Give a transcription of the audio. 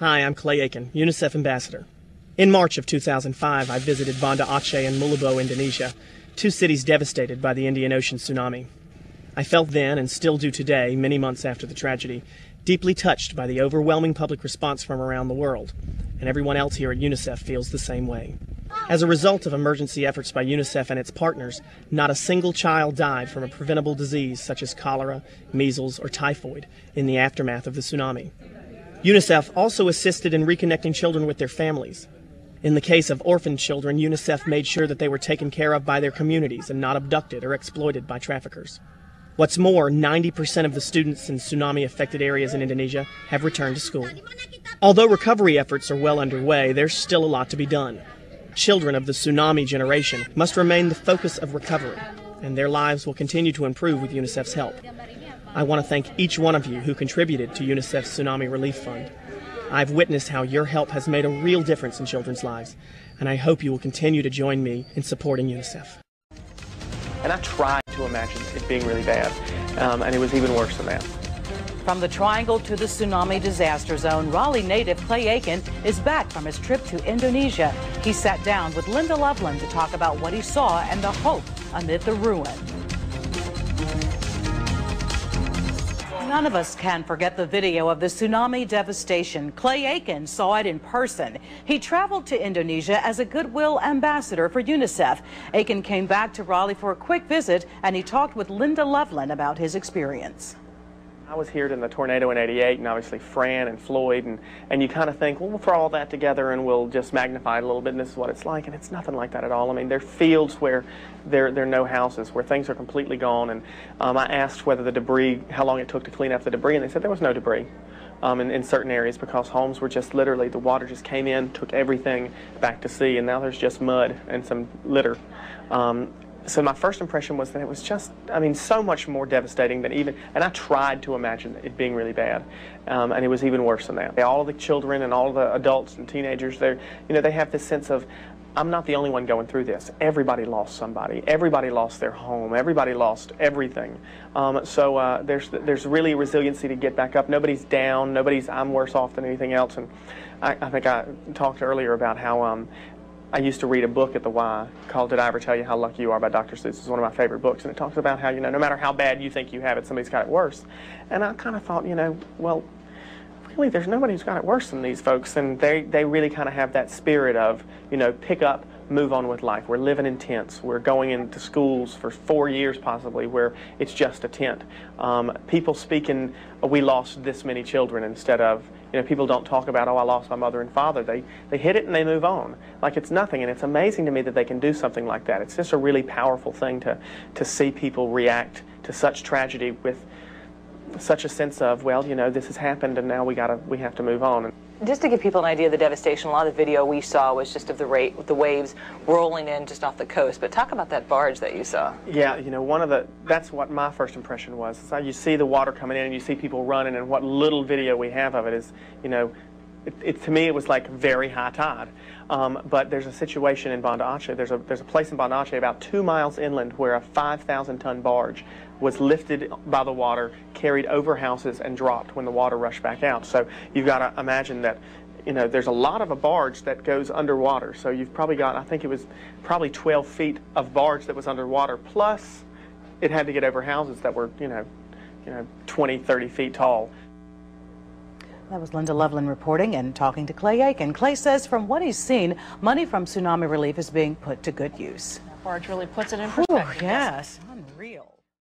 Hi, I'm Clay Aiken, UNICEF Ambassador. In March of 2005, I visited Banda Aceh and Mulabo, Indonesia, two cities devastated by the Indian Ocean tsunami. I felt then, and still do today, many months after the tragedy, deeply touched by the overwhelming public response from around the world, and everyone else here at UNICEF feels the same way. As a result of emergency efforts by UNICEF and its partners, not a single child died from a preventable disease such as cholera, measles, or typhoid in the aftermath of the tsunami. UNICEF also assisted in reconnecting children with their families. In the case of orphaned children, UNICEF made sure that they were taken care of by their communities and not abducted or exploited by traffickers. What's more, 90% of the students in tsunami-affected areas in Indonesia have returned to school. Although recovery efforts are well underway, there's still a lot to be done. Children of the tsunami generation must remain the focus of recovery, and their lives will continue to improve with UNICEF's help. I want to thank each one of you who contributed to UNICEF's Tsunami Relief Fund. I've witnessed how your help has made a real difference in children's lives, and I hope you will continue to join me in supporting UNICEF. And I tried to imagine it being really bad, and it was even worse than that. From the Triangle to the tsunami disaster zone, Raleigh native Clay Aiken is back from his trip to Indonesia. He sat down with Linda Loveland to talk about what he saw and the hope amid the ruin. None of us can forget the video of the tsunami devastation. Clay Aiken saw it in person. He traveled to Indonesia as a goodwill ambassador for UNICEF. Aiken came back to Raleigh for a quick visit, and he talked with Linda Loveland about his experience. I was here in the tornado in '88, and obviously Fran and Floyd, and you kind of think, well, we'll throw all that together and we'll just magnify it a little bit, and this is what it's like, and it's nothing like that at all. I mean, there are fields where there are no houses, where things are completely gone, and I asked whether the debris, how long it took to clean up the debris, and they said there was no debris in certain areas because homes were just literally, the water just came in, took everything back to sea, and now there's just mud and some litter. So my first impression was that it was just, I mean, so much more devastating than even, and I tried to imagine it being really bad, and it was even worse than that. All of the children and all of the adults and teenagers, they have this sense of, I'm not the only one going through this. Everybody lost somebody. Everybody lost their home. Everybody lost everything. So there's really resiliency to get back up. Nobody's down. Nobody's, I'm worse off than anything else. And I think I talked earlier about how I used to read a book at the Y called Did I Ever Tell You How Lucky You Are by Dr. Seuss. It's one of my favorite books, and it talks about how, no matter how bad you think you have it, somebody's got it worse. And I kind of thought, well, really, there's nobody who's got it worse than these folks, and they really kind of have that spirit of, pick up, move on with life. We're living in tents. We're going into schools for 4 years possibly where it's just a tent. People speaking, we lost this many children, instead of, people don't talk about, oh, I lost my mother and father. They hit it and they move on like it's nothing, and it's amazing to me that they can do something like that. It's just a really powerful thing to see people react to such tragedy with such a sense of, well, this has happened and now we have to move on. Just to give people an idea of the devastation, a lot of the video we saw was just of the waves rolling in just off the coast. But talk about that barge that you saw. Yeah, that's what my first impression was. So you see the water coming in and you see people running, and what little video we have of it is, to me it was like very high tide. But there's a situation in Banda Aceh. There's a place in Banda Aceh about 2 miles inland where a 5,000-ton barge was lifted by the water, carried over houses, and dropped when the water rushed back out. So you've got to imagine that, there's a lot of a barge that goes underwater. So you've probably got, I think it was probably 12 feet of barge that was underwater, plus it had to get over houses that were, 20, 30 feet tall. That was Linda Loveland reporting and talking to Clay Aiken. Clay says from what he's seen, money from tsunami relief is being put to good use. That barge really puts it in perspective. Yes, unreal.